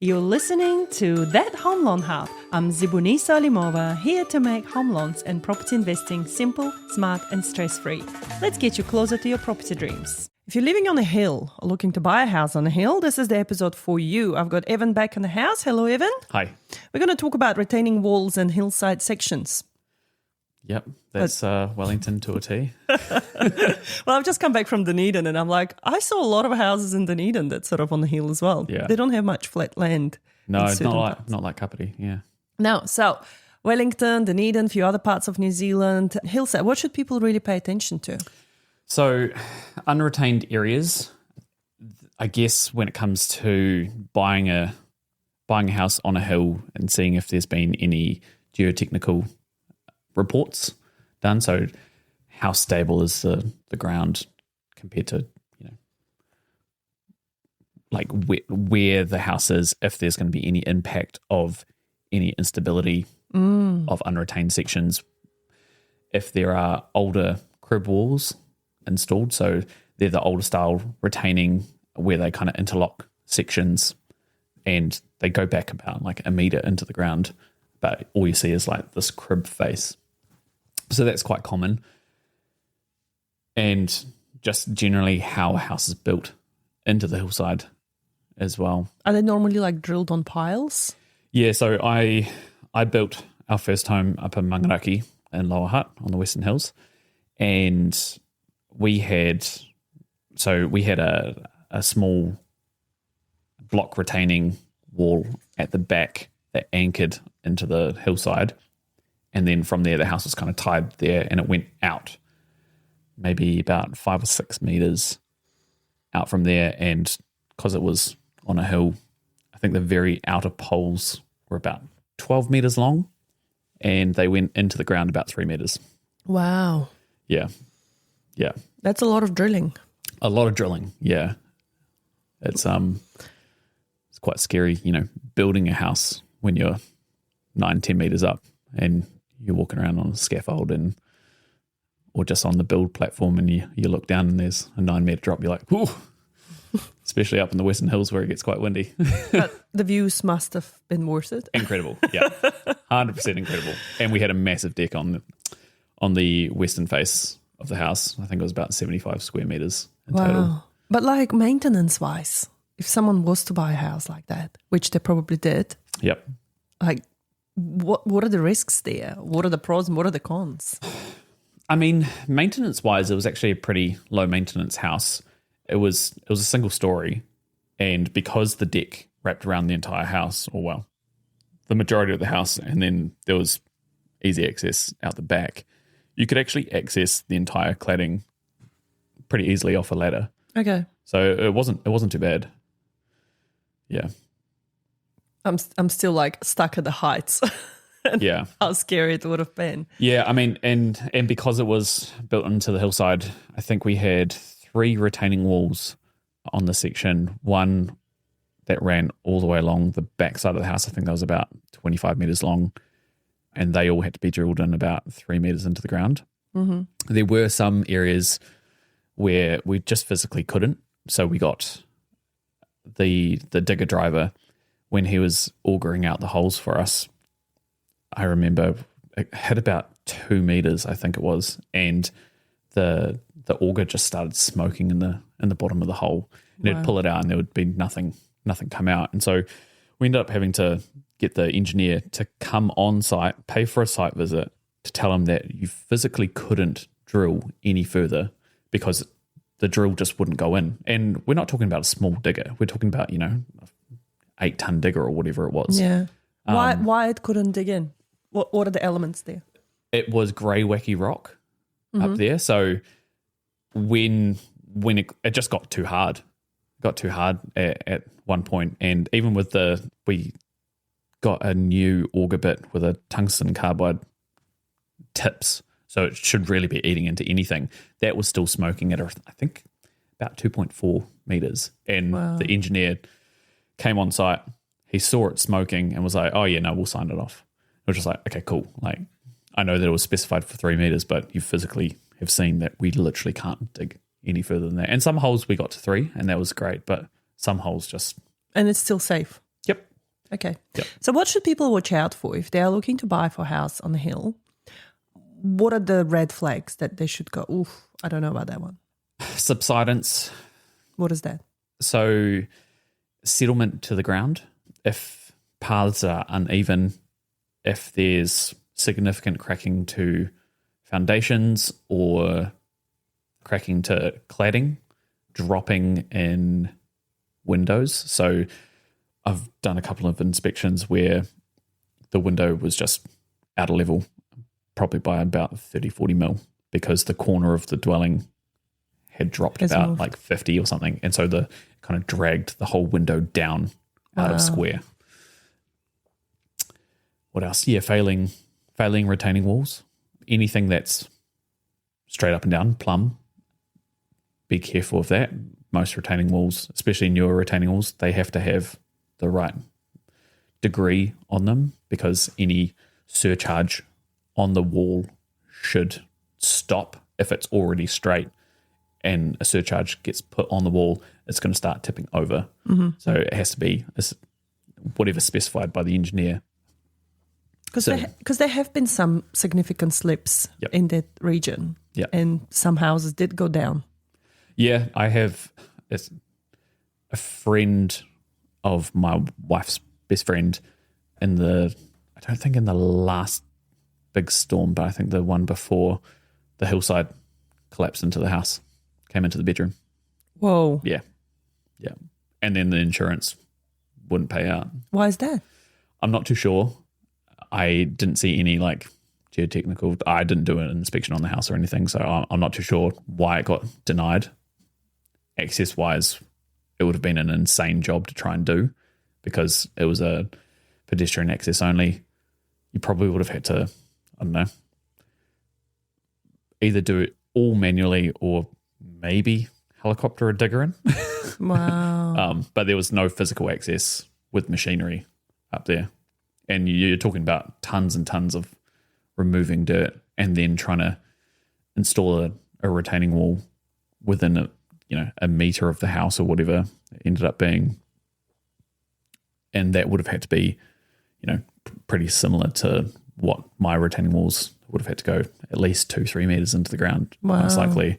You're listening to That Home Loan Hub. I'm Zibuni Salimova, here to make home loans and property investing simple, smart and stress-free. Let's get you closer to your property dreams. If you're living on a hill or looking to buy a house on a hill, this is the episode for you. I've got Evan back in the house. Hello, Evan. Hi. We're going to talk about retaining walls and hillside sections. Yep, that's Wellington to a T. Well, I've just come back from Dunedin and I'm like, I saw a lot of houses in Dunedin that's sort of on the hill as well. Yeah. They don't have much flat land. No, it's not like Kapiti, yeah. No, so Wellington, Dunedin, a few other parts of New Zealand, hillside. What should people really pay attention to? So unretained areas, I guess when it comes to buying a house on a hill and seeing if there's been any geotechnical reports done. So how stable is the ground compared to, like where the house is, if there's going to be any impact of any instability of unretained sections, if there are older crib walls installed. So they're the older style retaining where they kind of interlock sections and they go back about like a metre into the ground, but all you see is like this crib face. So that's quite common. And just generally how a house is built into the hillside as well. Are they normally like drilled on piles? Yeah, so I built our first home up in Mangaraki in Lower Hutt on the Western Hills. And we had a small block retaining wall at the back that anchored into the hillside. And then from there, the house was kind of tied there and it went out maybe about 5 or 6 meters out from there. And because it was on a hill, I think the very outer poles were about 12 meters long and they went into the ground about 3 meters. Wow. Yeah. Yeah. That's a lot of drilling. A lot of drilling. Yeah. It's quite scary, building a house when you're 9-10 meters up and you're walking around on a scaffold or just on the build platform and you look down and there's a 9 meter drop. You're like, whoo, especially up in the Western Hills where it gets quite windy. But the views must have been worth it. Incredible. Yeah. 100% incredible. And we had a massive deck on the western face of the house. I think it was about 75 square meters in total. But like maintenance wise, if someone was to buy a house like that, which they probably did. Yep. Like, what are the risks there? What are the pros and what are the cons? I mean, maintenance-wise, it was actually a pretty low-maintenance house. It was a single story, and because the deck wrapped around the entire house, or well, the majority of the house, and then there was easy access out the back, you could actually access the entire cladding pretty easily off a ladder. Okay. So it wasn't too bad. Yeah. I'm still like stuck at the heights. Yeah. How scary it would have been. Yeah, I mean, and because it was built into the hillside, I think we had 3 retaining walls on the section. One that ran all the way along the back side of the house. I think that was about 25 meters long, and they all had to be drilled in about 3 meters into the ground. Mm-hmm. There were some areas where we just physically couldn't. So we got the digger driver, when he was augering out the holes for us, I remember it hit about 2 meters, I think it was, and the auger just started smoking in the bottom of the hole. And It'd pull it out and there would be nothing come out. And so we ended up having to get the engineer to come on site, pay for a site visit, to tell him that you physically couldn't drill any further because the drill just wouldn't go in. And we're not talking about a small digger. We're talking about, 8-ton digger or whatever it was. Yeah. Why it couldn't dig in? What are the elements there? It was greywacke rock up there. So when it just got too hard. At one point. And even with we got a new auger bit with a tungsten carbide tips. So it should really be eating into anything. That was still smoking at, I think, about 2.4 meters. And the engineer came on site. He saw it smoking and was like, oh, yeah, no, we'll sign it off. It was just like, okay, cool. Like, I know that it was specified for 3 meters, but you physically have seen that we literally can't dig any further than that. And some holes we got to 3 and that was great, but some holes just... And it's still safe? Yep. Okay. Yep. So what should people watch out for if they are looking to buy for a house on the hill? What are the red flags that they should go, oof, I don't know about that one. Subsidence. What is that? So settlement to the ground. If paths are uneven, if there's significant cracking to foundations or cracking to cladding, dropping in windows. So I've done a couple of inspections where the window was just out of level, probably by about 30, 40 mil, because the corner of the dwelling had dropped about moved. like 50 or something. And so the kind of dragged the whole window down out of square. What else? Yeah, failing retaining walls. Anything that's straight up and down, plumb, be careful of that. Most retaining walls, especially newer retaining walls, they have to have the right degree on them, because any surcharge on the wall should stop if it's already straight, and a surcharge gets put on the wall, it's going to start tipping over. So it has to be whatever specified by the engineer. Because there have been some significant slips in that region, and some houses did go down. Yeah, I have a friend of my wife's best friend I don't think in the last big storm, but I think the one before, the hillside collapsed into the house, came into the bedroom. Whoa. Yeah. And then the insurance wouldn't pay out. Why is that? I'm not too sure. I didn't see any like geotechnical. I didn't do an inspection on the house or anything, so I'm not too sure why it got denied. Access wise, it would have been an insane job to try and do, because it was a pedestrian access only. You probably would have had to, I don't know, either do it all manually or maybe helicopter a digger in. Wow. But there was no physical access with machinery up there. And you're talking about tons and tons of removing dirt and then trying to install a retaining wall within a meter of the house or whatever it ended up being. And that would have had to be, pretty similar to what my retaining walls would have had to go, at least 2-3 meters into the ground, most likely.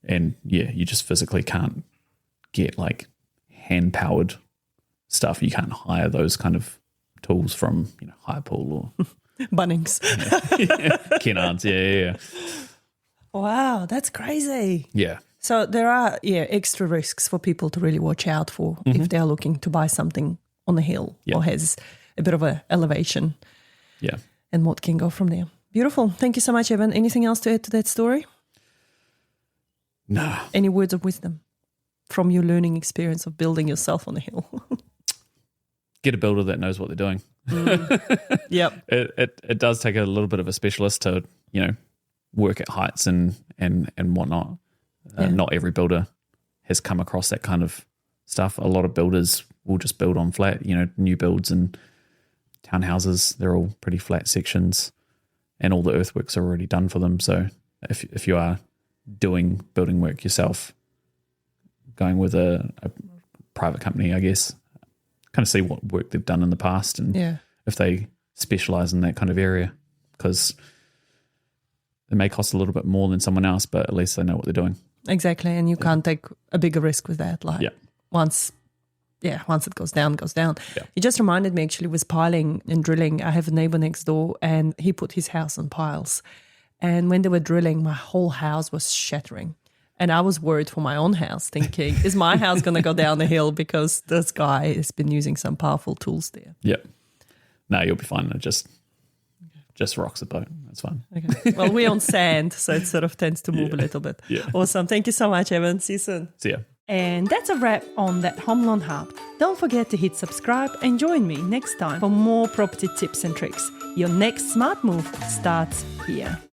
And yeah, you just physically can't get like hand powered stuff. You can't hire those kind of tools from Highpool or Bunnings. Kennards. Yeah. Wow, that's crazy. Yeah. So there are extra risks for people to really watch out for if they are looking to buy something on the hill or has a bit of a elevation. Yeah. And what can go from there. Beautiful. Thank you so much, Evan. Anything else to add to that story? No. Any words of wisdom from your learning experience of building yourself on the hill? Get a builder that knows what they're doing. Yep. It does take a little bit of a specialist to, work at heights and whatnot. Not every builder has come across that kind of stuff. A lot of builders will just build on flat, new builds and townhouses. They're all pretty flat sections and all the earthworks are already done for them. So if you are doing building work yourself, going with a private company, I guess, kind of see what work they've done in the past and if they specialize in that kind of area, because it may cost a little bit more than someone else, but at least they know what they're doing. Exactly. And you can't take a bigger risk with that. Like once it goes down, it goes down. Yeah. It just reminded me actually with piling and drilling. I have a neighbor next door and he put his house on piles. And when they were drilling, my whole house was shattering. And I was worried for my own house, thinking, is my house going to go down the hill because this guy has been using some powerful tools there? Yeah. No, you'll be fine. It just rocks the boat. That's fine. Okay. Well, we're on sand, so it sort of tends to move a little bit. Yeah. Awesome. Thank you so much, Evan. See you soon. See ya. And that's a wrap on That Home Loan Hub. Don't forget to hit subscribe and join me next time for more property tips and tricks. Your next smart move starts here.